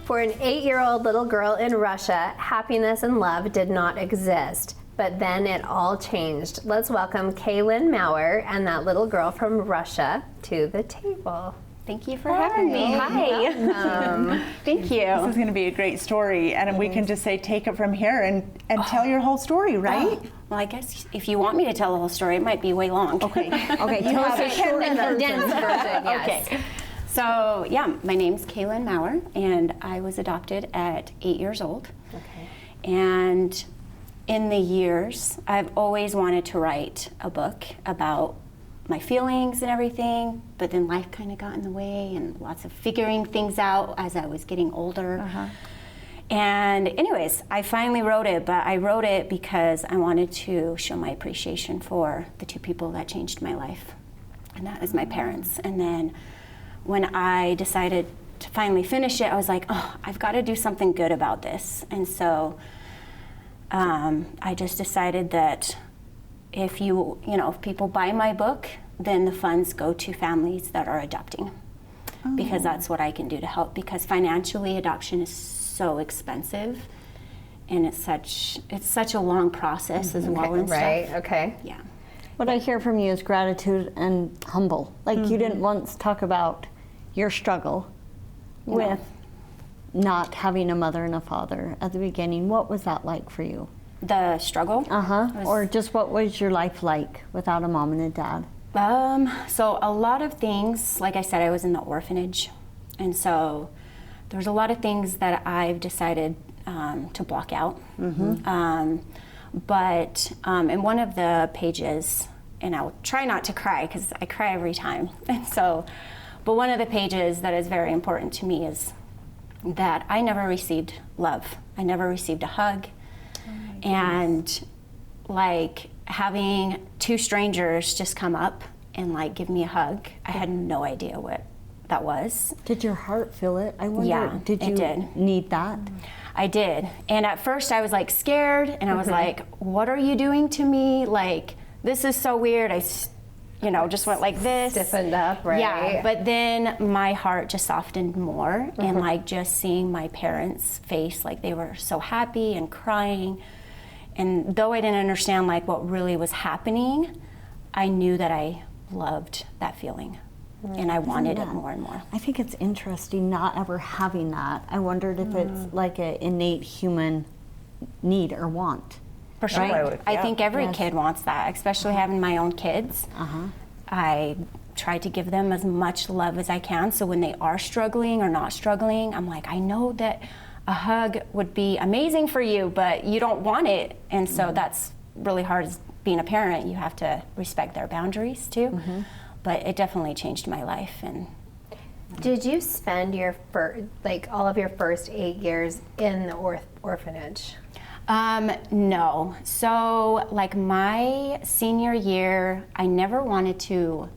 For an 8-year-old little girl in Russia, happiness and love did not exist. But then it all changed. Let's welcome Kaylynn Mower and that little girl from Russia to the table. Thank you for having me. Hi. Thank you. This is going to be a great story, and we can just say take it from here and tell your whole story, right? Well, I guess if you want me to tell the whole story, it might be way long. Okay. Okay, tell us a short and condensed version. Yes. Okay. So, yeah, my name's Kaylynn Mower, and I was adopted at 8 years old. Okay. And in the years, I've always wanted to write a book about my feelings and everything, but then life kind of got in the way and lots of figuring things out as I was getting older. And anyways, I finally wrote it, but I wrote it because I wanted to show my appreciation for the two people that changed my life, and that is my parents. And then when I decided to finally finish it, I was like, oh, I've got to do something good about this. And so I just decided that if people buy my book, then the funds go to families that are adopting, because that's what I can do to help, because financially adoption is so expensive, and it's such a long process as well. And right, stuff. okay. Yeah. What I hear from you is gratitude and humble. Like you didn't once talk about your struggle with not having a mother and a father at the beginning. What was that like for you? The struggle? Or just what was your life like without a mom and a dad? So a lot of things, like I said, I was in the orphanage. And so there's a lot of things that I've decided to block out. But in one of the pages, and I'll try not to cry because I cry every time. And so, but one of the pages that is very important to me is that I never received love. I never received a hug. And like having two strangers just come up and like give me a hug, I had no idea what that was. Did your heart feel it? I wonder, Yeah, did you it did. need that? I did. And at first I was like scared, and I was like, what are you doing to me? Like, this is so weird. I just went like this. Stiffened up, right? Yeah, but then my heart just softened more, and like just seeing my parents' face, like they were so happy and crying. And though I didn't understand like what really was happening, I knew that I loved that feeling, and I wanted it more and more. I think it's interesting not ever having that. I wondered if it's like an innate human need or want. For sure. Right? I think every kid wants that, especially having my own kids. I try to give them as much love as I can, so when they are struggling or not struggling, I'm like, I know that a hug would be amazing for you, but you don't want it. And so that's really hard as being a parent. You have to respect their boundaries too. But it definitely changed my life. And Did you spend your all of your first 8 years in the orphanage? No. So like my senior year, I never wanted to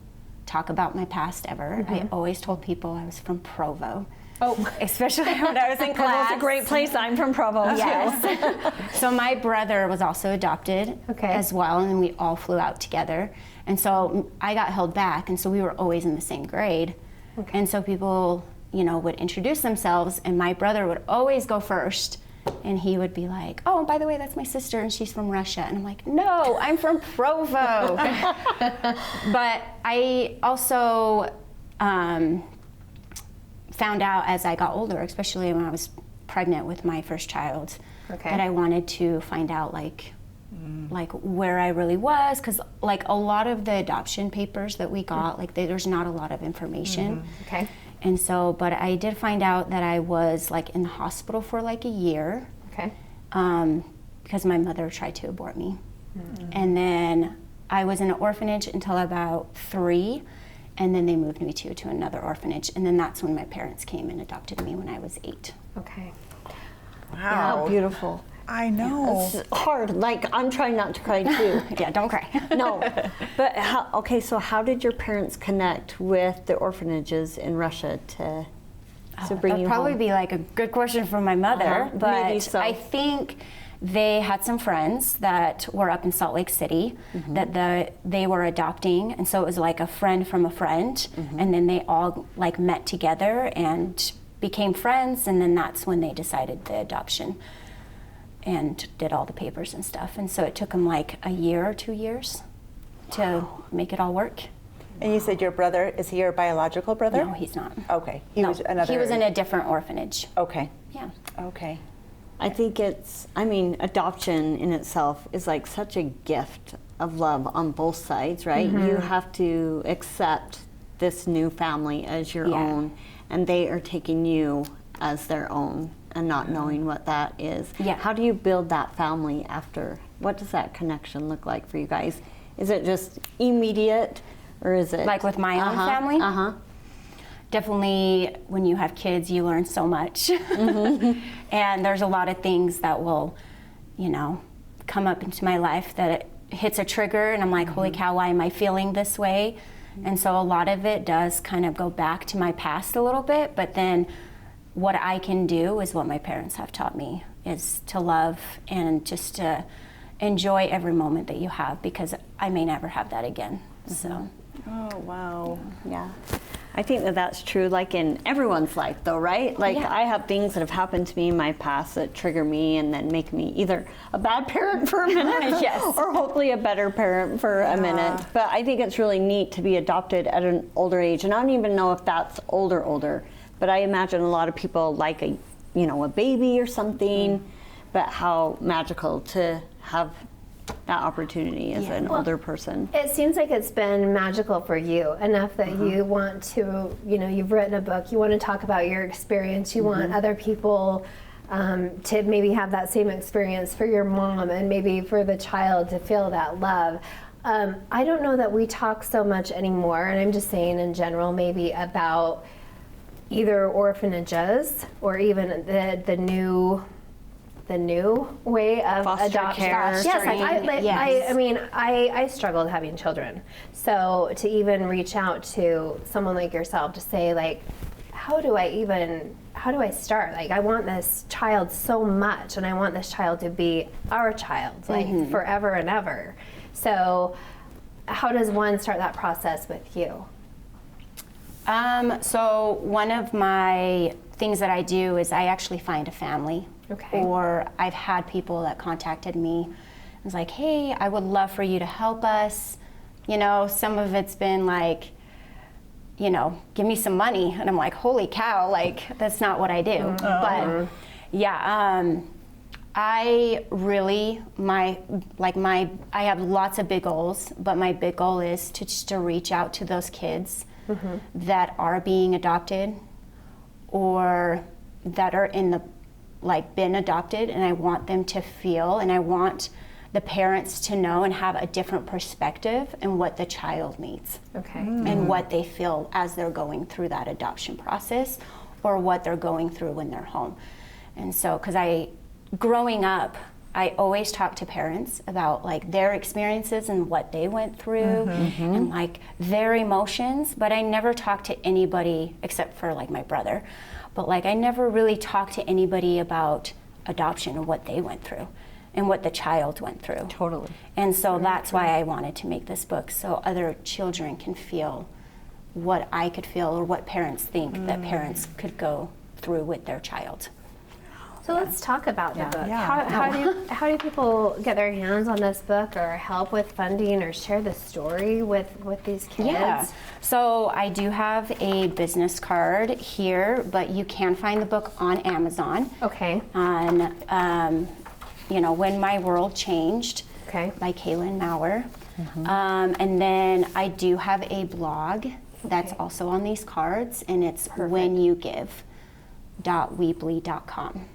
talk about my past ever. I always told people I was from Provo. Oh, especially when I was in class. Provo's a great place. I'm from Provo. Yes. So my brother was also adopted as well, and we all flew out together. And so I got held back, and so we were always in the same grade. And so people, would introduce themselves, and my brother would always go first. And he would be like, oh, by the way, that's my sister, and she's from Russia. And I'm like, no, I'm from Provo. But I also found out as I got older, especially when I was pregnant with my first child, that I wanted to find out like where I really was, because like a lot of the adoption papers that we got, like there's not a lot of information. And so, but I did find out that I was like in the hospital for like a year, because my mother tried to abort me. And then I was in an orphanage until about 3. And then they moved me to another orphanage. And then that's when my parents came and adopted me when I was 8. Okay. Wow. How beautiful. I know. It's hard. Like, I'm trying not to cry too. Yeah, don't cry. No. But so how did your parents connect with the orphanages in Russia to bring you That'd probably home? be like a good question from my mother. But maybe so. I think they had some friends that were up in Salt Lake City that they were adopting, and so it was like a friend from a friend, and then they all like met together and became friends, and then that's when they decided the adoption and did all the papers and stuff. And so it took them like a year or 2 years to make it all work. And you said your brother, is he your biological brother? No, he's not. Okay. He was in a different orphanage. Okay. Yeah. Okay. I think adoption in itself is like such a gift of love on both sides, right? You have to accept this new family as your own, and they are taking you as their own and not knowing what that is. Yeah. How do you build that family after? What does that connection look like for you guys? Is it just immediate, or is it Like with my own family? Definitely when you have kids, you learn so much. And there's a lot of things that will, come up into my life that it hits a trigger, and I'm like, holy cow, why am I feeling this way? And so a lot of it does kind of go back to my past a little bit, but then what I can do is what my parents have taught me, is to love and just to enjoy every moment that you have, because I may never have that again. So. Oh, wow. Yeah. I think that's true, like in everyone's life though, right? Like I have things that have happened to me in my past that trigger me and then make me either a bad parent for a minute or hopefully a better parent for a minute. But I think it's really neat to be adopted at an older age. And I don't even know if that's older, but I imagine a lot of people like a baby or something, but how magical to have that opportunity as an older person. It seems like it's been magical for you enough that you want to, you've written a book, you want to talk about your experience, you want other people to maybe have that same experience for your mom and maybe for the child to feel that love. I don't know that we talk so much anymore, and I'm just saying in general, maybe about either orphanages or even the new way of adoption. I struggled having children. So to even reach out to someone like yourself to say, like, how do I start? Like, I want this child so much, and I want this child to be our child, like forever and ever. So how does one start that process with you? So one of my things that I do is I actually find a family. Okay. Or I've had people that contacted me and was like, hey, I would love for you to help us. Some of it's been like, give me some money. And I'm like, holy cow, like, that's not what I do. But yeah, I really, I have lots of big goals, but my big goal is to reach out to those kids that are being adopted or that are been adopted, and I want them to feel, and I want the parents to know and have a different perspective in what the child needs. Okay. And what they feel as they're going through that adoption process, or what they're going through when they're home. And so, because growing up, I always talk to parents about like their experiences and what they went through and like their emotions, but I never talked to anybody except for like my brother. But like I never really talked to anybody about adoption and what they went through and what the child went through. Totally. And so that's why I wanted to make this book, so other children can feel what I could feel, or what parents think that parents could go through with their child. So let's talk about the book. Yeah. How do people get their hands on this book, or help with funding, or share the story with these kids? Yeah. So I do have a business card here, but you can find the book on Amazon. Okay. On, When My World Changed by Kaylynn Mower. And then I do have a blog that's also on these cards, and it's whenyougive.weebly.com.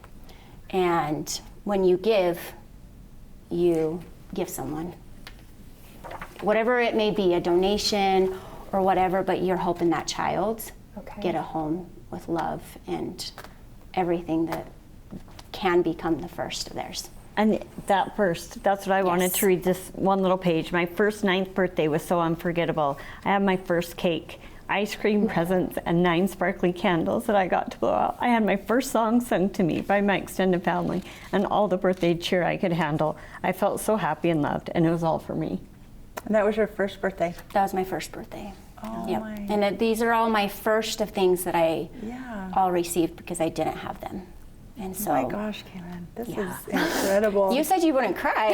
And when you give someone, whatever it may be, a donation or whatever, but you're helping that child get a home with love and everything that can become the first of theirs. And that's what I wanted to read, this one little page. My first 9th birthday was so unforgettable. I had my first cake, ice cream presents, and 9 sparkly candles that I got to blow out. I had my first song sung to me by my extended family, and all the birthday cheer I could handle. I felt so happy and loved, and it was all for me. And that was your first birthday? That was my first birthday. Oh Yep. my. And these are all my first of things that I Yeah. all received because I didn't have them. And so, Oh my gosh, Kaylynn, this Yeah. is incredible. you said you wouldn't cry.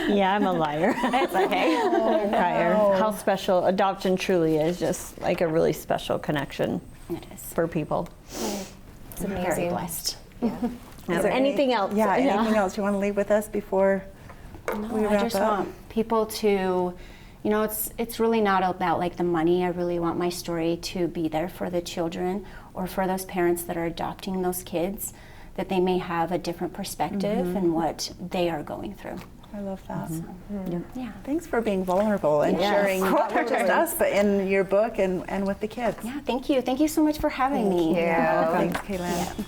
Yeah, I'm a liar. It's okay. Crier. wow. How special adoption truly is, just like a really special connection It is. for people. It's Very amazing. blessed. Is there Anything else? Yeah, anything else you want to leave with us before we No, wrap I just up? want people to, you know, it's really not about like the money. I really want my story to be there for the children or for those parents that are adopting those kids, that they may have a different perspective in what they are going through. I love that. Yeah. Thanks for being vulnerable and Yes. sharing not just us, but in your book and with the kids. Yeah, thank you. Thank you so much for having me. you. Thanks, Kaylynn.